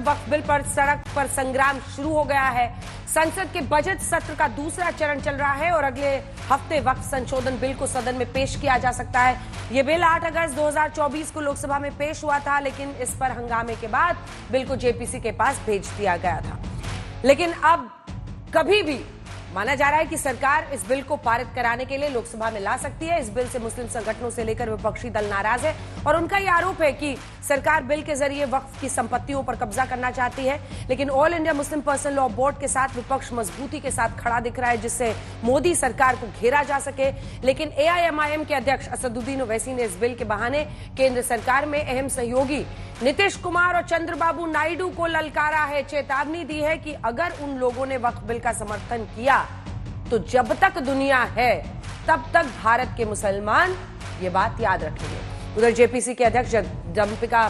वक्फ bill पर सड़क पर संग्राम शुरू हो गया है। संसद के बजट सत्र का दूसरा चरण चल रहा है और अगले हफ्ते वक्फ संशोधन बिल को सदन में पेश किया जा सकता है। यह बिल 8 अगस्त 2024 को लोकसभा में पेश हुआ था, लेकिन इस पर हंगामे के बाद बिल को जेपीसी के पास भेज दिया गया था। लेकिन अब कभी भी माना जा रहा है कि सरकार इस बिल को पारित कराने के लिए लोकसभा में ला सकती है। इस बिल से मुस्लिम संगठनों से लेकर विपक्षी दल नाराज है और उनका यह आरोप है कि सरकार बिल के जरिए वक्फ की संपत्तियों पर कब्जा करना चाहती है। लेकिन all India Muslim personal law board के साथ विपक्ष मजबूती के साथ खड़ा दिख रहा है, जिससे मोदी सरकार को घेरा जा सके। लेकिन एआईएमआईएम के अध्यक्ष असदुद्दीन ओवैसी ने इस बिल के बहाने केंद्र सरकार में अहम सहयोगी नीतीश कुमार और चंद्रबाबू नायडू को ललकारा है, चेतावनी दी है कि अगर उन लोगों ने वक्फ बिल का समर्थन किया तो जब तक दुनिया है तब तक भारत के मुसलमान ये बात याद रखेंगे। उधर जेपीसी के अध्यक्ष जगदम्बिका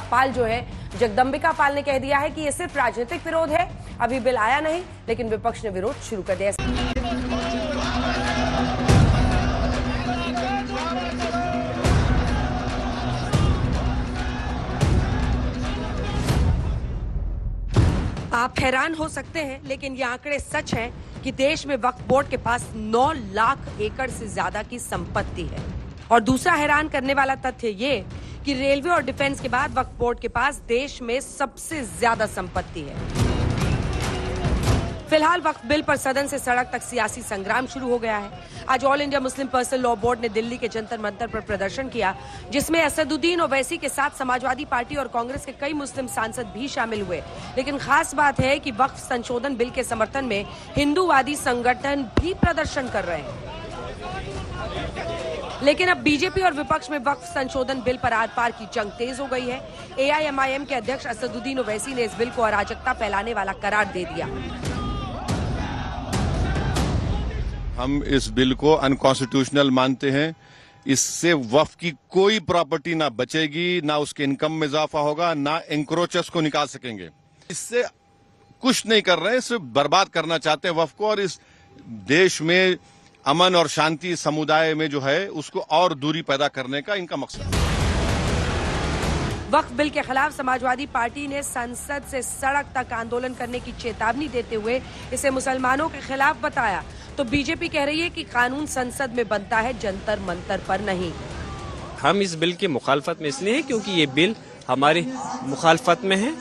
पाल ने कह दिया है कि ये सिर्फ राजनीतिक विरोध है, अभी बिल आया नहीं, लेकिन विपक्ष ने विरोध शुरू कर दिया। आप हैरान हो सकते हैं, लेकिन ये आंकड़े सच हैं कि देश में वक्फ बोर्ड के पास 9 लाख एकड़ से ज्यादा की संपत्ति है। और दूसरा हैरान करने वाला तथ्य ये कि रेलवे और डिफेंस के बाद वक्फ बोर्ड के पास देश में सबसे ज्यादा संपत्ति है। फिलहाल वक्फ बिल पर सदन से सड़क तक सियासी संग्राम शुरू हो गया है। आज all India Muslim personal law board ने दिल्ली के जंतर मंतर पर प्रदर्शन किया, जिसमें असदुद्दीन ओवैसी के साथ समाजवादी पार्टी और कांग्रेस के कई मुस्लिम सांसद भी शामिल हुए। लेकिन खास बात है कि वक्फ संशोधन बिल के समर्थन में हिंदूवादी संगठन भी प्रदर्शन कर रहे हैं। लेकिन अब बीजेपी और विपक्ष में वक्फ संशोधन बिल पर आर पार की जंग तेज हो गई है। एआईएमआईएम के अध्यक्ष असदुद्दीन ओवैसी ने इस बिल को अराजकता फैलाने वाला करार दे दिया। हम इस बिल को अनकॉन्स्टिट्यूशनल मानते हैं। इससे वक्फ की कोई प्रॉपर्टी ना बचेगी, ना उसके इनकम में इजाफा होगा, ना एंक्रोचर्स को निकाल सकेंगे। इससे कुछ नहीं कर रहे हैं, सिर्फ बर्बाद करना चाहते हैं वक्फ को, और इस देश में अमन और शांति समुदाय में जो है उसको और दूरी पैदा करने का इनका मकसद है। वक्फ बिल के खिलाफ समाजवादी पार्टी ने संसद से सड़क तक आंदोलन करने की चेतावनी देते हुए इसे मुसलमानों के खिलाफ बताया। तो बीजेपी कह रही है कि कानून संसद में बनता है, जंतर मंतर पर नहीं। हम इस बिल की मुखालफत में इसलिए हैं क्योंकि ये बिल हमारी मुखालफत में है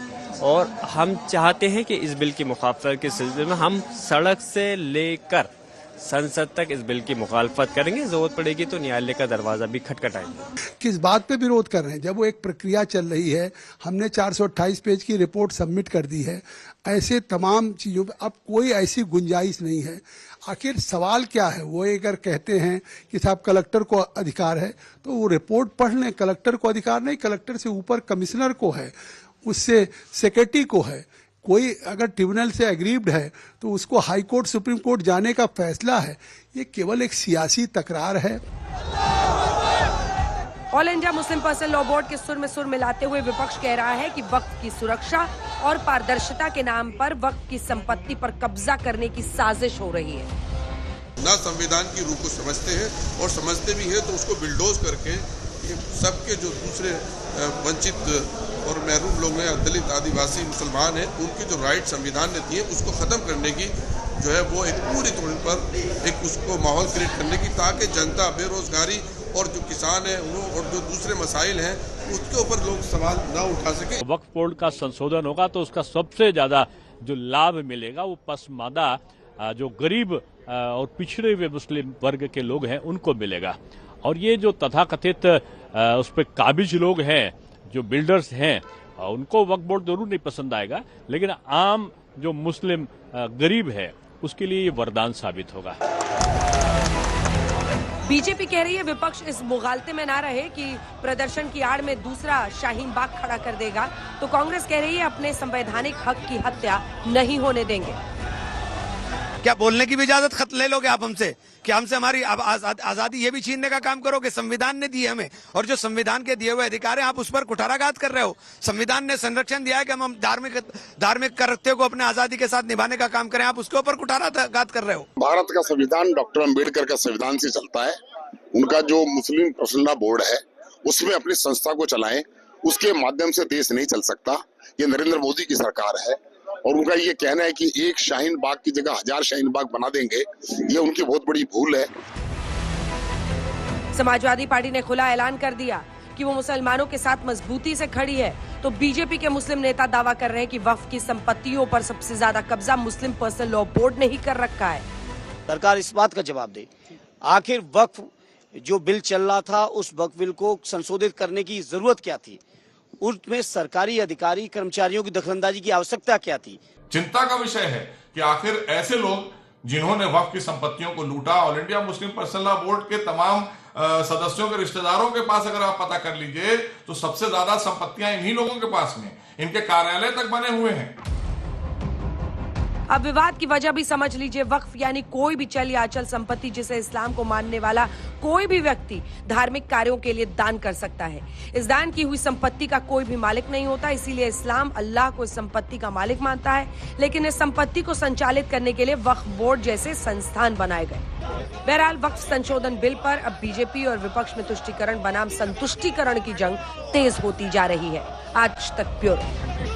और हम चाहते हैं कि इस बिल की मुखालफत के सिलसिले में हम सड़क से लेकर संसद तक इस बिल की मुखालफत करेंगे। जरूरत पड़ेगी तो न्यायालय का दरवाजा भी खटखटाएंगे। किस बात पे विरोध कर रहे हैं? जब वो एक प्रक्रिया चल रही है, हमने 428 पेज की रिपोर्ट सबमिट कर दी है, ऐसे तमाम चीजों पे अब कोई ऐसी गुंजाइश नहीं है। आखिर सवाल क्या है? वो अगर कहते हैं कि साहब कलेक्टर को अधिकार है, तो वो रिपोर्ट पढ़ लें। कलेक्टर को अधिकार नहीं, कलेक्टर से ऊपर कमिश्नर को है, उससे सेक्रेटरी को है। कोई अगर ट्रिब्यूनल से एग्रीव्ड है तो उसको हाई कोर्ट सुप्रीम कोर्ट जाने का फैसला है। ये केवल एक सियासी तकरार है। All India Muslim personal law board के सुर में सुर मिलाते हुए विपक्ष कह रहा है कि वक्फ की सुरक्षा और पारदर्शिता के नाम पर वक्फ की संपत्ति पर कब्जा करने की साजिश हो रही है। ना संविधान की रूह को समझते हैं, और समझते भी हैं तो उसको बिल्डोज करके सबके जो दूसरे वंचित और महरूम लोग हैं, दलित, आदिवासी, मुसलमान हैं, उनके जो राइट संविधान ने दिए उसको ख़त्म करने की जो है वो एक पूरी तौर पर एक उसको माहौल क्रिएट करने की, ताकि जनता बेरोजगारी और जो किसान हैं वो और जो दूसरे मसाइल हैं उसके ऊपर लोग सवाल ना उठा सके। वक्फ बोर्ड का संशोधन होगा तो उसका सबसे ज्यादा जो लाभ मिलेगा वो पसमादा जो गरीब और पिछड़े हुए मुस्लिम वर्ग के लोग हैं उनको मिलेगा। और ये जो तथाकथित उस पर काबिज लोग हैं, जो बिल्डर्स हैं, उनको वक्फ बोर्ड जरूर नहीं पसंद आएगा, लेकिन आम जो मुस्लिम गरीब है उसके लिए ये वरदान साबित होगा। बीजेपी कह रही है विपक्ष इस मुगालते में ना रहे कि प्रदर्शन की आड़ में दूसरा शाहीन बाग खड़ा कर देगा। तो कांग्रेस कह रही है अपने संवैधानिक हक की हत्या नहीं होने देंगे। क्या बोलने की भी इजाजत खत ले लोगे आप हमसे कि हमसे हमारी आजादी ये भी छीनने का काम करोगे? संविधान ने दी है हमें, और जो संविधान के दिए हुए अधिकार हैं आप उस पर कुठाराघात कर रहे हो। संविधान ने संरक्षण दिया है कि हम धार्मिक कर्तव्यों को अपने आजादी के साथ निभाने का काम करें, आप उसके ऊपर कुठाराघात कर रहे हो। भारत का संविधान डॉक्टर अम्बेडकर का संविधान से चलता है। उनका जो मुस्लिम पर्सनल लॉ बोर्ड है उसमें अपनी संस्था को चलाएं, उसके माध्यम से देश नहीं चल सकता। ये नरेंद्र मोदी की सरकार है और उनका ये कहना है कि एक शाहीन बाग की जगह 1000 शाहीन बाग बना देंगे, ये उनकी बहुत बड़ी भूल है। समाजवादी पार्टी ने खुला ऐलान कर दिया कि वो मुसलमानों के साथ मजबूती से खड़ी है, तो बीजेपी के मुस्लिम नेता दावा कर रहे हैं कि वक्फ की संपत्तियों पर सबसे ज्यादा कब्जा मुस्लिम पर्सनल लॉ बोर्ड ने ही कर रखा है। सरकार इस बात का जवाब दे, आखिर वक्फ जो बिल चल रहा था उस वक्फ बिल को संशोधित करने की जरूरत क्या थी, उसमें सरकारी अधिकारी कर्मचारियों की दखलंदाजी की आवश्यकता क्या थी। चिंता का विषय है कि आखिर ऐसे लोग जिन्होंने वक्फ की संपत्तियों को लूटा, all India Muslim personal law board के तमाम सदस्यों के रिश्तेदारों के पास अगर आप पता कर लीजिए तो सबसे ज्यादा संपत्तियां इन्हीं लोगों के पास में, इनके कार्यालय तक बने हुए हैं। अब विवाद की वजह भी समझ लीजिए। वक्फ यानी कोई भी चल या अचल संपत्ति जिसे इस्लाम को मानने वाला कोई भी व्यक्ति धार्मिक कार्यों के लिए दान कर सकता है। इस दान की हुई संपत्ति का कोई भी मालिक नहीं होता, इसीलिए इस्लाम अल्लाह को इस संपत्ति का मालिक मानता है, लेकिन इस संपत्ति को संचालित करने के लिए वक्फ बोर्ड जैसे संस्थान बनाए गए। बहरहाल वक्फ संशोधन बिल पर अब बीजेपी और विपक्ष में तुष्टीकरण बनाम संतुष्टीकरण की जंग तेज होती जा रही है। आज तक ब्यूरो।